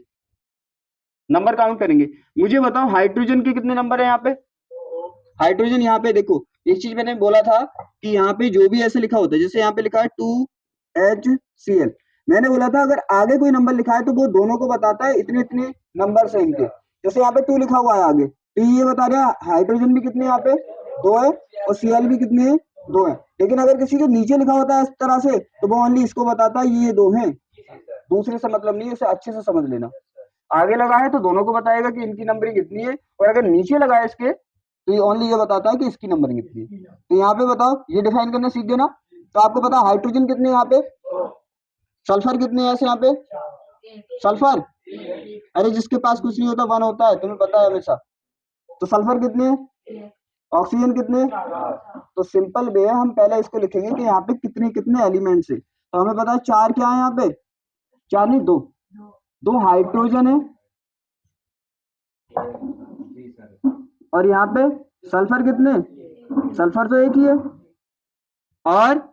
नंबर काउंट करेंगे। मुझे बताओ हाइड्रोजन के कितने नंबर है यहाँ पे, हाइड्रोजन यहाँ पे देखो, एक चीज मैंने बोला था कि यहाँ पे जो भी ऐसे लिखा होता है, जैसे यहाँ पे लिखा है 2HCl, मैंने बोला था अगर आगे कोई नंबर लिखा है तो वो दोनों को बताता है इतने इतने नंबर से इनके। जैसे यहाँ पे 2 लिखा हुआ है आगे, तो ये बता रहा है हाइड्रोजन भी कितने यहाँ पे 2 है, और Cl भी कितने हैं 2 है। लेकिन अगर किसी के नीचे लिखा होता है इस तरह से, तो वो ओनली इसको बताता है ये 2 है, दूसरे से मतलब नहीं है, इसे अच्छे से समझ लेना। आगे लगा है तो दोनों को बताएगा कि इनकी नंबरिंग इतनी है, और अगर नीचे लगा है इसके, तो ये ओनली ये बताता है कि इसकी नंबरिंग इतनी है। तो यहाँ पे बताओ, ये डिफाइन करना सीख गए ना। तो आपको पता हाइड्रोजन कितने यहाँ पे, सल्फर कितने हैं ऐसे यहाँ पे, सल्फर, अरे जिसके पास कुछ नहीं होता 1 होता है, तुम्हें पता है हमेशा। तो सल्फर कितने, ऑक्सीजन कितने, तो सिंपल वे है, हम पहले इसको लिखेंगे कि यहाँ पे कितने कितने एलिमेंट्स है। तो हमें पता है 4 क्या है यहाँ पे, 4 नहीं 2 हाइड्रोजन है, और यहाँ पे सल्फर कितने, सल्फर तो एक ही है, और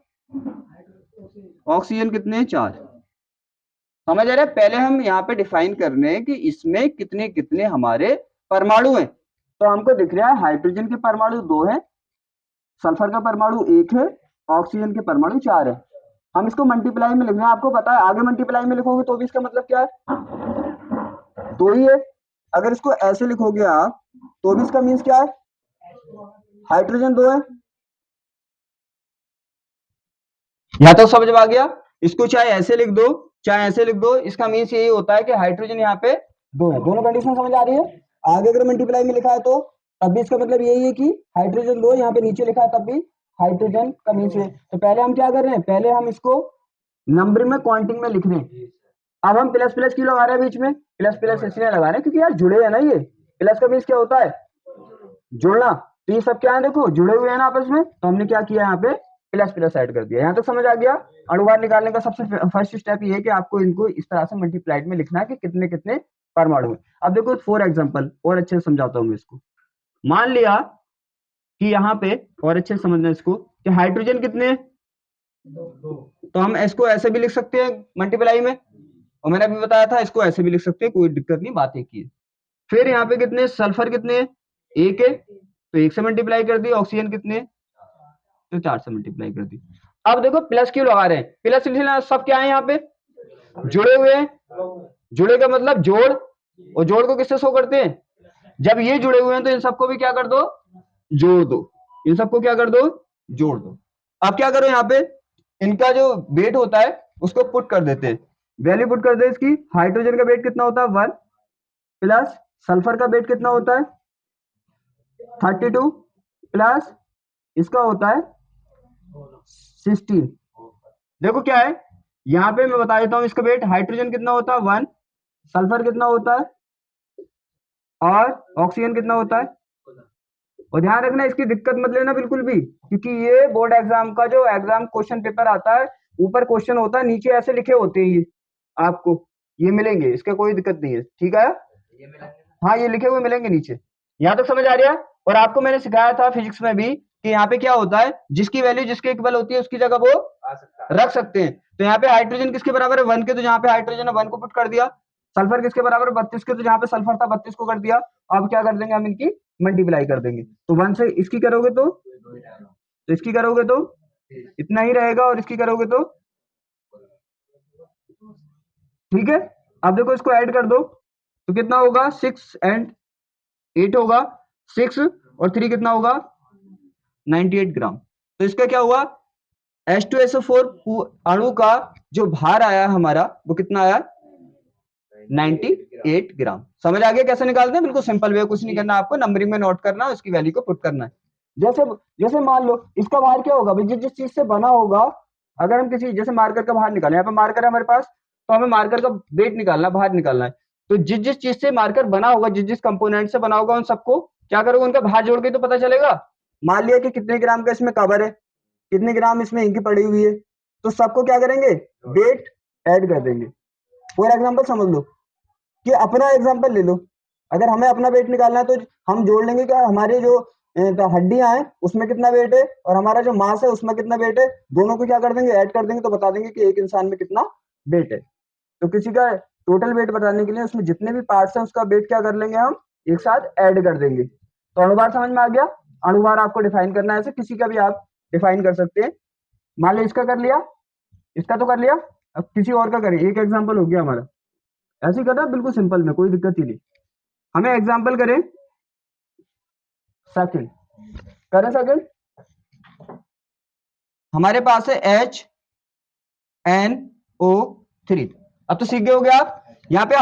ऑक्सीजन कितने, 4। समझ आ रहा है। पहले हम यहाँ पे डिफाइन कर रहे हैं कि इसमें कितने कितने हमारे परमाणु हैं। तो हमको दिख रहा है हाइड्रोजन के परमाणु 2 है, सल्फर का परमाणु 1 है, ऑक्सीजन के परमाणु 4 है। हम इसको मल्टीप्लाई में लिख रहे हैं, आपको पता है आगे मल्टीप्लाई में लिखोगे तो भी इसका मतलब क्या है, 2 ही है। अगर इसको ऐसे लिखोगे आप तो भी इसका मीन्स क्या है, हाइड्रोजन 2 है। यहाँ तो समझ में आ गया। इसको चाहे ऐसे लिख दो चाहे ऐसे लिख दो, इसका मीन्स यही होता है कि हाइड्रोजन यहाँ पे 2 है। दोनों कंडीशन समझ आ रही है। आगे अगर मल्टीप्लाई में लिखा है तो तब भी इसका मतलब यही है कि हाइड्रोजन 2, यहाँ पे नीचे लिखा है तब भी हाइड्रोजन का मीन्स है। तो पहले हम क्या कर रहे हैं, पहले हम इसको नंबरिंग में क्वांटिंग में लिख रहे हैं। अब हम प्लस प्लस क्यों लगा रहे हैं बीच में, प्लस प्लस इसलिए लगा रहे हैं क्योंकि यार जुड़े है ना, ये प्लस का मीन्स क्या होता है, जुड़ना। तो ये सब क्या है, देखो जुड़े हुए हैं ना आपस में, तो हमने क्या किया यहाँ पे प्लस प्लस ऐड कर दिया। यहाँ तक समझ आ गया। अणुभार निकालने का सबसे फर्स्ट स्टेप ये है कि आपको इनको इस तरह से मल्टीप्लाइड में लिखना है कि कितने कितने परमाणु है। अब देखो 4 एग्जांपल और अच्छे से समझाता हूँ मैं इसको। मान लिया कि यहाँ पे, और अच्छे से समझना इसको, कि हाइड्रोजन कितने, तो हम इसको ऐसे भी लिख सकते हैं मल्टीप्लाई में, और मैंने अभी बताया था इसको ऐसे भी लिख सकते हैं, कोई दिक्कत नहीं, बात एक ही है। फिर यहाँ पे कितने, सल्फर कितने, 1 है, तो 1 से मल्टीप्लाई कर दिया। ऑक्सीजन कितने, तो 4 से मल्टीप्लाई कर दी। अब देखो प्लस क्यों लगा रहे हैं, प्लस लिखना, सब क्या है यहाँ पे जुड़े हुए हैं, जुड़े का मतलब जोड़, और जोड़ को किससे शो करते हैं, जब ये जुड़े हुए हैं तो इन सबको भी क्या कर दो, जोड़ दो, इन सबको क्या कर दो, जोड़ दो। अब क्या करो यहाँ पे इनका जो वेट होता है उसको पुट कर देते हैं, वैल्यू पुट कर दे इसकी, हाइड्रोजन का वेट कितना होता है 1 प्लस सल्फर का वेट कितना होता है 32 प्लस इसका होता है 16। देखो क्या है यहाँ पे मैं बता देता हूँ इसका वेट, हाइड्रोजन कितना होता है 1, सल्फर कितना होता है और ऑक्सीजन कितना होता है। और ध्यान रखना इसकी दिक्कत मत लेना बिल्कुल भी, क्योंकि ये बोर्ड एग्जाम का जो एग्जाम क्वेश्चन पेपर आता है ऊपर क्वेश्चन होता है, नीचे ऐसे लिखे होते हैं, ये आपको ये मिलेंगे, इसका कोई दिक्कत नहीं है, ठीक है। हाँ ये लिखे हुए मिलेंगे नीचे, यहाँ तक समझ आ रहा है। और आपको मैंने सिखाया था फिजिक्स में भी कि यहाँ पे क्या होता है, जिसकी वैल्यू जिसके इक्वल होती है उसकी जगह वो रख सकते हैं। तो यहाँ पे हाइड्रोजन किसके बराबर है 1 के, तो जहाँ पे हाइड्रोजन है 1 को पुट कर दिया, सल्फर किसके बराबर 32 के, तो जहाँ पे सल्फर था 32 को कर दिया। अब क्या कर देंगे हम, इनकी मल्टीप्लाई कर देंगे, तो 1 से इसकी करोगे तो इसकी करोगे तो इतना ही रहेगा, और इसकी करोगे तो ठीक है। अब देखो इसको ऐड कर दो तो कितना होगा 6 एंड 8 होगा, 6 और 3 कितना होगा 98 ग्राम। तो इसका क्या हुआ H2SO4 अणु का जो भार आया हमारा वो कितना आया 98 ग्राम। समझ आ गया कैसे निकालते हैं, बिल्कुल सिंपल वे, कुछ नहीं करना आपको, नंबरिंग में नोट करना, उसकी वैल्यू को पुट करना है। जैसे जैसे मान लो इसका भार क्या होगा भाई, जिस जिस चीज से बना होगा, अगर हम किसी जैसे मार्कर का भार निकालें, यहाँ पे मार्कर है हमारे पास, तो हमें मार्कर का वेट निकालना, भार निकालना है, तो जिस जिस चीज से मार्कर बना होगा, जिस जिस कंपोनेंट से बना होगा, उन सबको क्या करोगे, उनका भार जोड़ के तो पता चलेगा। मान लिया कि कितने ग्राम का इसमें कवर है, कितने ग्राम इसमें इंक पड़ी हुई है, तो सबको क्या करेंगे वेट ऐड कर देंगे। फॉर एग्जाम्पल समझ लो कि अपना एग्जाम्पल ले लो, अगर हमें अपना वेट निकालना है तो हम जोड़ लेंगे क्या, हमारे जो हड्डियां हैं उसमें कितना वेट है और हमारा जो मांस है उसमें कितना वेट है, दोनों को क्या कर देंगे ऐड कर देंगे, तो बता देंगे कि एक इंसान में कितना वेट है। तो किसी का टोटल वेट बताने के लिए उसमें जितने भी पार्ट्स हैं उसका वेट क्या कर लेंगे हम एक साथ ऐड कर देंगे। तो अणुभार समझ में आ गया, अणुभार आपको डिफाइन करना है, ऐसे किसी का भी आप डिफाइन कर सकते हैं। मान लो इसका कर लिया, इसका तो कर लिया, अब किसी और का करें, एक एग्जाम्पल हो गया हमारा, ऐसे ही करना बिल्कुल सिंपल में, कोई दिक्कत ही नहीं। हमें एग्जाम्पल करें सेकंड, करें सेकंड, हमारे पास है HNO3। अब तो सीख गए हो गया आप, यहाँ पे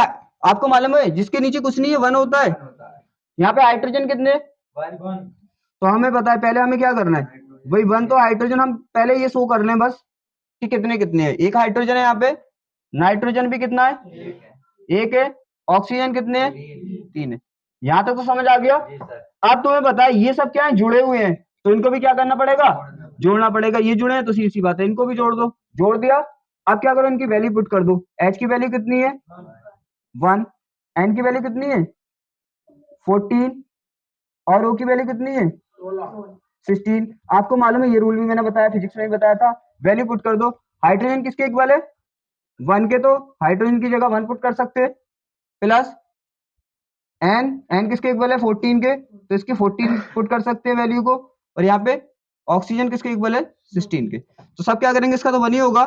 आपको मालूम है जिसके नीचे कुछ नहीं है 1 होता है, यहाँ पे हाइड्रोजन कितने, तो हमें पता है पहले हमें क्या करना है, वही 1, तो हाइड्रोजन हम पहले ये शो कर लें बस कि कितने कितने हैं। एक हाइड्रोजन है यहाँ पे, नाइट्रोजन भी कितना है 1 है, ऑक्सीजन कितने हैं 3 है। यहाँ तक तो समझ आ गया। अब तुम्हें पता है ये सब क्या है जुड़े हुए हैं, तो इनको भी क्या करना पड़ेगा, जोड़ना पड़ेगा, ये जुड़े हैं तो सीधी सी बात है इनको भी जोड़ दो, जोड़ दिया। अब क्या करो इनकी वैल्यू पुट कर दो, H की वैल्यू कितनी है 1, N की वैल्यू कितनी है 14 और O की वैल्यू कितनी है 16। आपको मालूम है ये रूल भी मैंने बताया, फिजिक्स में भी बताया था, वैल्यू पुट कर दो। हाइड्रोजन किसके इक्वल है 1 के, तो हाइड्रोजन की जगह 1 पुट कर सकते हैं, प्लस एन किसके इक्वल है 14 के, तो इसके 14 पुट कर सकते हैं वैल्यू को, और यहाँ पे ऑक्सीजन किसके इक्वल है 16 के, तो सब क्या करेंगे, इसका तो 1 ही होगा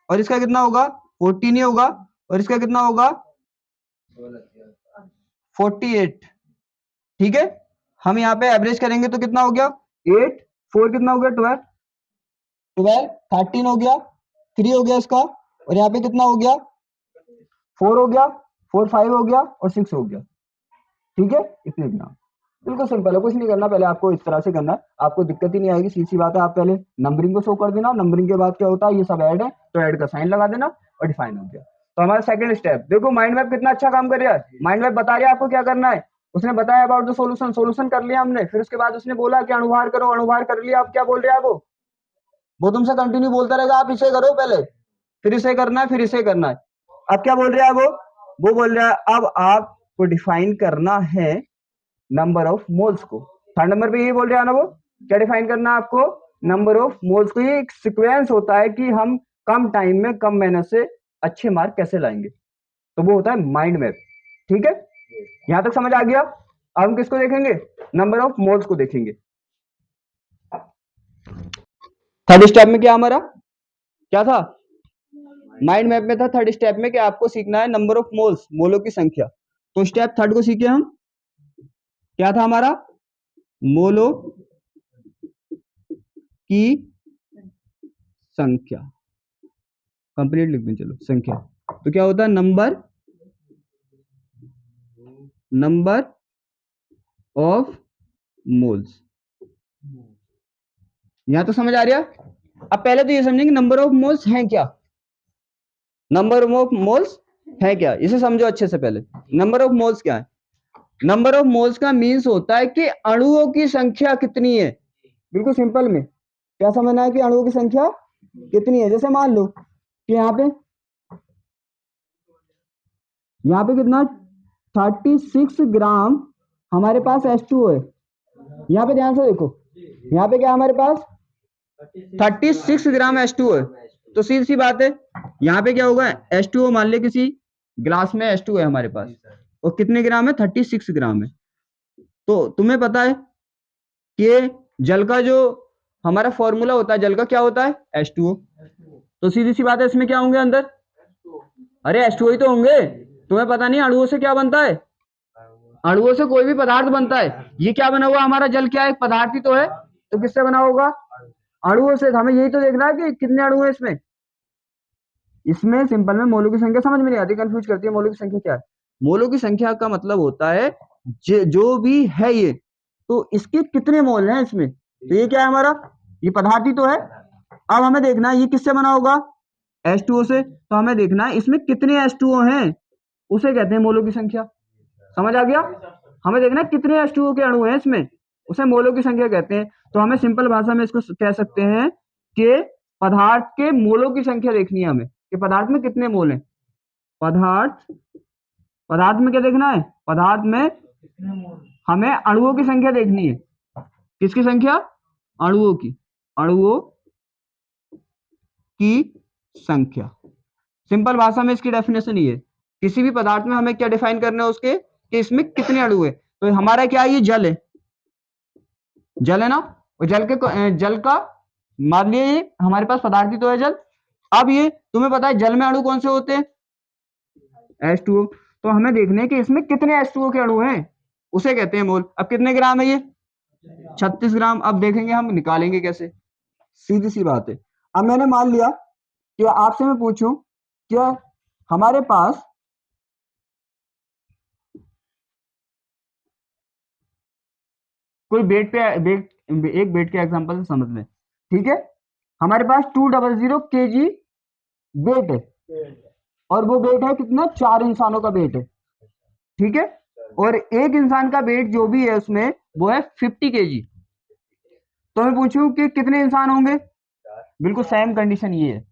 और इसका कितना होगा 14 ही होगा, और इसका कितना होगा 48। ठीक है, हम यहाँ पे एवरेज करेंगे तो कितना हो गया 8, 4 कितना हो गया 12, 12 13 हो गया, 3 हो गया इसका, और यहाँ पे कितना हो गया 4 हो गया, 4 5 हो गया और 6 हो गया। ठीक है, इतने ग्राम, बिल्कुल सिंपल है, कुछ नहीं करना, पहले आपको इस तरह से करना है, आपको दिक्कत ही नहीं आएगी, सीधी बात है। आप पहले नंबरिंग को शो कर देना, नंबरिंग के बाद क्या होता है ये सब ऐड है तो ऐड का साइन लगा देना और डिफाइन हो गया। तो हमारा सेकंड स्टेप देखो, माइंड मैप कितना अच्छा काम कर रहा है, माइंड मैप बता रहा है आपको क्या करना है, उसने बताया अबाउट द सोल्यूशन, सोल्यूशन कर लिया हमने, फिर उसके बाद उसने बोला कि अणुभार करो, अणुभार कर लिया, आप क्या बोल रहे हैं वो तुमसे कंटिन्यू बोलता रहेगा, आप इसे करो पहले, फिर इसे करना है, फिर इसे करना है। अब क्या बोल रहा है वो बोल रहा है अब आपको डिफाइन करना है नंबर ऑफ मोल्स को। थर्ड नंबर पे यही बोल रहा है ना, वो क्या डिफाइन करना है आपको नंबर ऑफ मोल्स को। ये एक सीक्वेंस होता है कि हम कम टाइम में कम मेहनत से अच्छे मार्क कैसे लाएंगे, तो वो होता है माइंड मैप। ठीक है, यहां तक समझ आ गया। अब हम किसको देखेंगे, नंबर ऑफ मोल्स को देखेंगे। थर्ड स्टेप में क्या हमारा क्या था, माइंड मैप में था थर्ड स्टेप में कि आपको सीखना है नंबर ऑफ मोल्स, मोलों की संख्या। तो स्टेप थर्ड को सीखे हम, क्या था हमारा, मोलों की संख्या, कंप्लीट लिख दें चलो संख्या। तो क्या होता है, नंबर ऑफ मोल्स। यहां तो समझ आ रहा। अब पहले तो ये समझेंगे नंबर ऑफ मोल्स हैं क्या, नंबर ऑफ मोल्स है क्या, इसे समझो अच्छे से। पहले नंबर ऑफ मोल्स क्या है, नंबर ऑफ मोल्स का मीन्स होता है कि अणुओं की संख्या कितनी है। बिल्कुल सिंपल में क्या समझना है कि अणुओं की संख्या कितनी है। जैसे मान लो कि यहाँ पे कितना 36 ग्राम हमारे पास H2O है। यहाँ पे ध्यान से देखो, यहाँ पे क्या हमारे पास 36 ग्राम H2O है। तो सीधी सी बात है, यहाँ पे क्या होगा, H2O मान ले किसी ग्लास में H2O है हमारे पास, और कितने ग्राम है, 36 ग्राम है। तो तुम्हें पता है कि जल का जो हमारा फॉर्मूला होता है, जल का क्या होता है, H2O। तो सीधी सी बात है, इसमें क्या होंगे अंदर, अरे H2O ही तो होंगे। तुम्हें पता नहीं अणुओं से क्या बनता है, अणुओं से कोई भी पदार्थ बनता है। ये क्या बना हुआ हमारा जल, क्या एक पदार्थ ही तो है। तो किससे बना होगा, अणुओं से। हमें यही तो देखना है कि कितने अणु है इसमें। इसमें सिंपल में मोलों की संख्या समझ में नहीं आती, कंफ्यूज करती है। मोलों की संख्या क्या है, मोलों की संख्या का मतलब होता है जो भी है ये, तो इसके कितने मोल हैं इसमें। तो ये क्या है हमारा, ये पदार्थ ही तो है। अब हमें देखना है ये किससे बना होगा, H2O से। तो हमें देखना है इसमें कितने H2O हैं, उसे कहते हैं मोलों की संख्या। समझ आ गया, हमें देखना है कितने H2O के अणु हैं इसमें, उसे मोलों की संख्या कहते हैं। तो हमें सिंपल भाषा में इसको कह सकते हैं कि पदार्थ के मोलों की संख्या देखनी है हमें, कि पदार्थ में कितने मोल हैं। पदार्थ में क्या देखना है, पदार्थ में हमें अणुओं की संख्या देखनी है। किसकी संख्या, अणुओं की, अणुओं की संख्या। सिंपल भाषा में इसकी डेफिनेशन ये है, किसी भी पदार्थ में हमें क्या डिफाइन करना है उसके, कि इसमें कितने अणु है। तो हमारा क्या है, ये जल है, जल है ना। और जल का मान लिया हमारे पास पदार्थ ही तो है जल। अब ये तुम्हें पता है जल में अणु कौन से होते हैं, H2O। तो हमें देखना है कि इसमें कितने H2O के अणु हैं, उसे कहते हैं मोल। अब कितने ग्राम है ये, 36 ग्राम। अब देखेंगे हम निकालेंगे कैसे, सीधी सी बात है। अब मैंने मान लिया कि आपसे मैं पूछूं क्या हमारे पास कोई बेड पे एक बेड के एग्जांपल से समझ लें, ठीक है। हमारे पास 200 kg वेट है, और वो वेट है कितना, 4 इंसानों का वेट है, ठीक है। और एक इंसान का वेट जो भी है उसमें वो है 50 kg। तो मैं पूछूं कि कितने इंसान होंगे, बिल्कुल सेम कंडीशन ये है,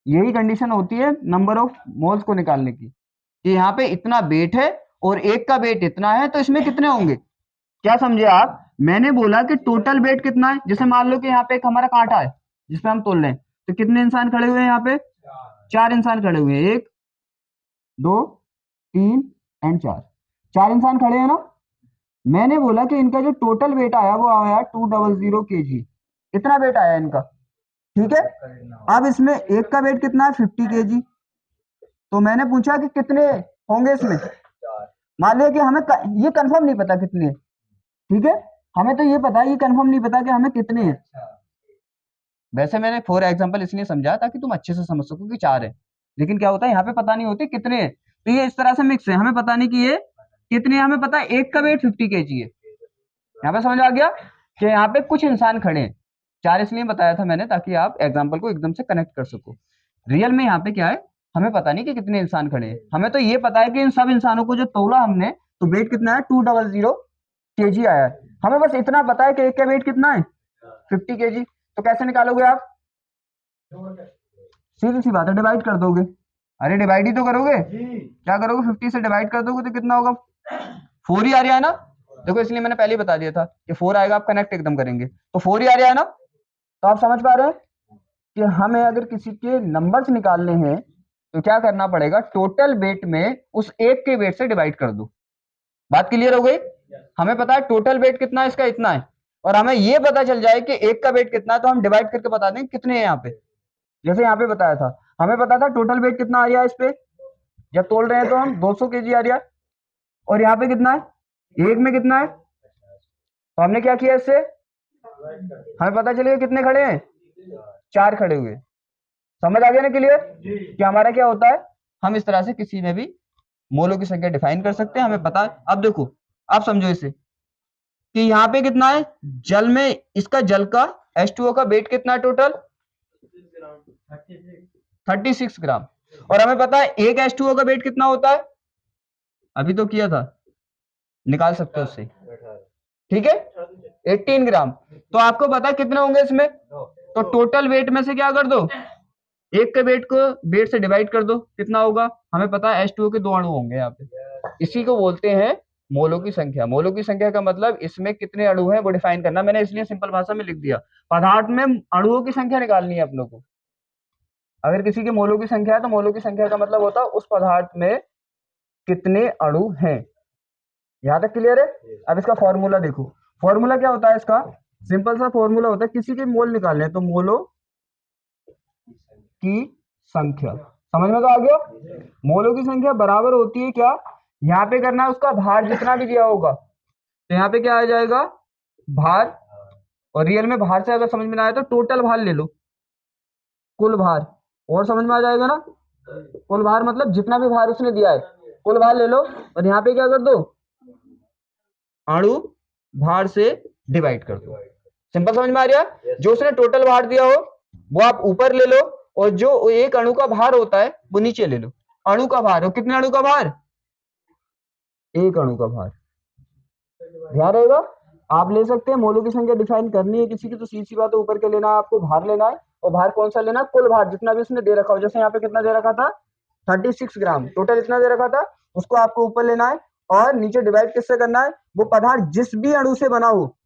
यही कंडीशन होती है नंबर ऑफ मोल्स को निकालने की, कि यहाँ पे इतना वेट है और एक का वेट इतना है, तो इसमें कितने होंगे। क्या समझे आप, मैंने बोला कि टोटल वेट कितना है। जैसे मान लो कि यहाँ पे एक हमारा कांटा है जिसपे हम तोल रहे हैं, तो कितने इंसान खड़े हुए हैं यहाँ पे, 4 इंसान खड़े हुए हैं, 1 2 3 एंड 4, 4 इंसान खड़े हैं ना। मैंने बोला कि इनका जो टोटल वेट आया वो आया 200 kg, इतना वेट आया इनका, ठीक है। अब इसमें एक का वेट कितना है, 50 kg। तो मैंने पूछा कि कितने होंगे इसमें, मान लिया कि हमें ये कंफर्म नहीं पता कितने हैं, ठीक है। हमें तो ये पता है, ये कंफर्म नहीं पता कि हमें कितने हैं। वैसे मैंने फॉर एग्जांपल इसलिए समझा ताकि तुम अच्छे से समझ सको कि 4 है, लेकिन क्या होता है यहाँ पे पता नहीं होती कितने हैं। तो ये इस तरह से मिक्स है, हमें पता नहीं कि ये कितने, हमें पता है एक का वेट 50 kg है। यहाँ पे समझ आ गया कि यहाँ पे कुछ इंसान खड़े हैं। 4 इसलिए बताया था मैंने ताकि आप एग्जाम्पल को एकदम से कनेक्ट कर सको। रियल में यहाँ पे क्या है, हमें पता नहीं कि कितने इंसान खड़े हैं, हमें तो ये पता है कि इन सब इंसानों को जो तोला हमने, तो वेट कितना है, 200 kg आया है। हमें बस इतना पता है कि एक का वेट कितना है, 50 kg। तो कैसे निकालोगे आप, सीधी सी बात है, डिवाइड कर दोगे। अरे डिवाइड ही तो करोगे, क्या करोगे, 50 से डिवाइड कर दोगे तो कितना होगा, 4 ही आ रहा है ना। देखो इसलिए मैंने पहले ही बता दिया था कि 4 आएगा, आप कनेक्ट एकदम करेंगे तो 4 ही आ रहा है ना। तो आप समझ पा रहे हैं कि हमें अगर किसी के नंबर्स निकालने हैं तो क्या करना पड़ेगा, टोटल वेट में उस एक के वेट से डिवाइड कर दो। बात क्लियर हो गई, हमें पता है टोटल वेट कितना है इसका, इतना है। और हमें ये पता चल जाए कि एक का वेट कितना है, तो हम डिवाइड करके बता देंगे कितने हैं यहाँ पे। जैसे यहाँ पे बताया था, हमें पता था टोटल वेट कितना आ रहा है इस पे, जब तोल रहे हैं तो हम 200 केजी आ रहा है, और यहाँ पे कितना है, एक में कितना है, तो हमने क्या किया इससे, हमें पता चलेगा कितने खड़े हैं, 4 खड़े हुए। समझ आ गया ना क्लियर कि हमारा क्या होता है, हम इस तरह से किसी में भी मोलों की संख्या डिफाइन कर सकते हैं, हमें पता है। अब देखो, आप समझो इसे कि यहाँ पे कितना है, जल में इसका जल का H2O का वेट कितना है टोटल, 36 ग्राम। और हमें पता है एक H2O का वेट कितना होता है, अभी तो किया था, निकाल सकते हो उससे, ठीक है, 18 ग्राम। तो आपको पता है कितने होंगे इसमें, तो टोटल वेट में से क्या कर दो, एक के वेट को वेट से डिवाइड कर दो, कितना होगा, हमें पता है H2O के 2 अणु होंगे यहाँ पे। इसी को बोलते हैं मोलों की संख्या। मोलों की संख्या का मतलब इसमें कितने अणु हैं वो डिफाइन करना, मैंने इसलिए सिंपल भाषा में लिख दिया। पदार्थ में अणुओं की संख्या निकालनी है अपनों को। अगर किसी के मोलों की संख्या है तो मोलों की संख्या का मतलब होता है उस पदार्थ में कितने अणु हैं। यहाँ तक क्लियर है। अब इसका फॉर्मूला देखो, फॉर्मूला क्या होता है इसका, सिंपल सा फॉर्मूला होता है, किसी के मोल निकालने हैं तो मोलों की संख्या, समझ में तो आ गया। मोलों की संख्या बराबर होती है क्या, यहाँ पे करना है उसका भार जितना भी दिया होगा, तो यहाँ पे क्या आ जाएगा, भार, और रियल में भार से अगर समझ में ना आए तो टोटल भार ले लो, कुल भार, और समझ में आ जाएगा ना। कुल भार मतलब जितना भी भार उसने दिया है, कुल भार ले लो, और यहाँ पे क्या कर दो, अणु भार से डिवाइड कर दो। सिंपल समझ में आ रहा है। जो उसने टोटल भार दिया हो वो आप ऊपर ले लो, और जो एक अणु का भार होता है वो नीचे ले लो। अणु का भार, और कितने अणु का भार, एक अणु का भार, ध्यान रहेगा। आप ले सकते हैं, मोलों की संख्या डिफाइन करनी है किसी की तो सीधी सी बात है, ऊपर के लेना है आपको, भार लेना है, और भार कौन सा लेना है, कुल भार जितना भी उसने दे रखा हो। जैसे यहाँ पे कितना दे रखा था, 36 ग्राम टोटल इतना दे रखा था, उसको आपको ऊपर लेना है, और नीचे डिवाइड किससे करना है, वो पदार्थ जिस भी अणु से बना हो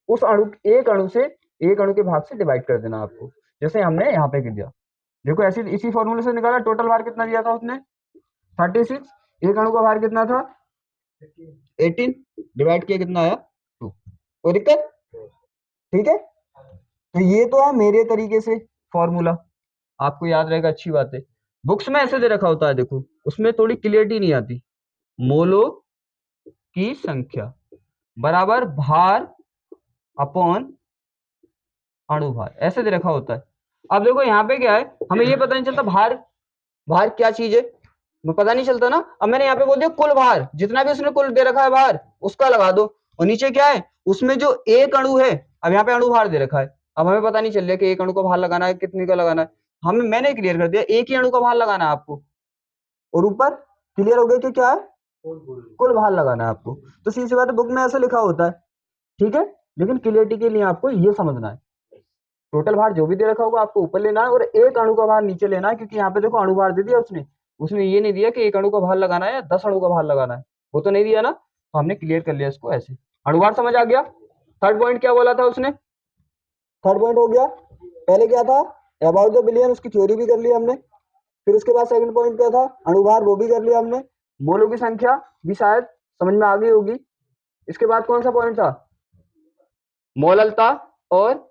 उस अणु, एक अणु से, एक अणु के भाग से डिवाइड कर देना आपको, जैसे हमने यहाँ पे कर दिया। देखो ऐसे इसी फॉर्मूले से निकाला, टोटल भार कितना दिया था उसने, 36, एक अणु का भार कितना था, 18, डिवाइड किया कितना आया, 2। कोई दिक्कत, ठीक है। तो ये तो है मेरे तरीके से फॉर्मूला, आपको याद रहेगा, अच्छी बात है। बुक्स में ऐसे दे रखा होता है, देखो उसमें थोड़ी क्लियरिटी नहीं आती। मोलो की संख्या बराबर भार अपॉन अणु भार, ऐसे दे रखा होता है। अब देखो यहाँ पे क्या है, हमें ये पता नहीं चलता भार, भार क्या चीज है, पता नहीं चलता ना। अब मैंने यहाँ पे बोल दिया कुल भार, जितना भी उसने कुल दे रखा है भार उसका लगा दो, और नीचे क्या है, उसमें जो एक अणु है, अब यहाँ पे अणु भार दे रखा है, अब हमें पता नहीं चल रहा कि एक अणु का भार लगाना है, कितने का लगाना है, हमें, मैंने क्लियर कर दिया एक ही अणु का भार लगाना है आपको, और ऊपर क्लियर हो गया कि क्या है, कुल भार लगाना है आपको। तो सीधी सी बात है, बुक में ऐसे लिखा होता है, ठीक है, लेकिन क्लियरिटी के लिए आपको ये समझना है, टोटल भार जो भी दे रखा होगा आपको ऊपर लेना है, और एक अणु का भार नीचे लेना है, क्योंकि यहाँ पे देखो अणु भार दे दिया उसने, उसने ये नहीं दिया कि एक अणु का भार लगाना है या 10 अणु का भार लगाना है, वो तो नहीं दिया ना, तो हमने क्लियर कर लिया इसको ऐसे। अणु भार समझ आ गया। थर्ड पॉइंट क्या बोला था उसने, थर्ड पॉइंट हो गया, पहले क्या था, अबाउट द बिलियन, उसकी थ्योरी भी कर ली हमने। फिर उसके बाद सेकंड पॉइंट क्या था, अणुभार, वो भी कर लिया हमने। मोलों की संख्या भी शायद समझ में आ गई होगी। इसके बाद कौन सा पॉइंट था, मोललता, और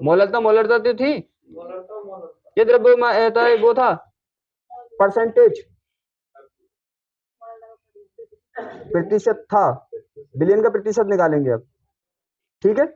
मोललता, मोलरता तो थी, ये द्रव्य वो था परसेंटेज, प्रतिशत था, बिलियन का प्रतिशत निकालेंगे अब, ठीक है।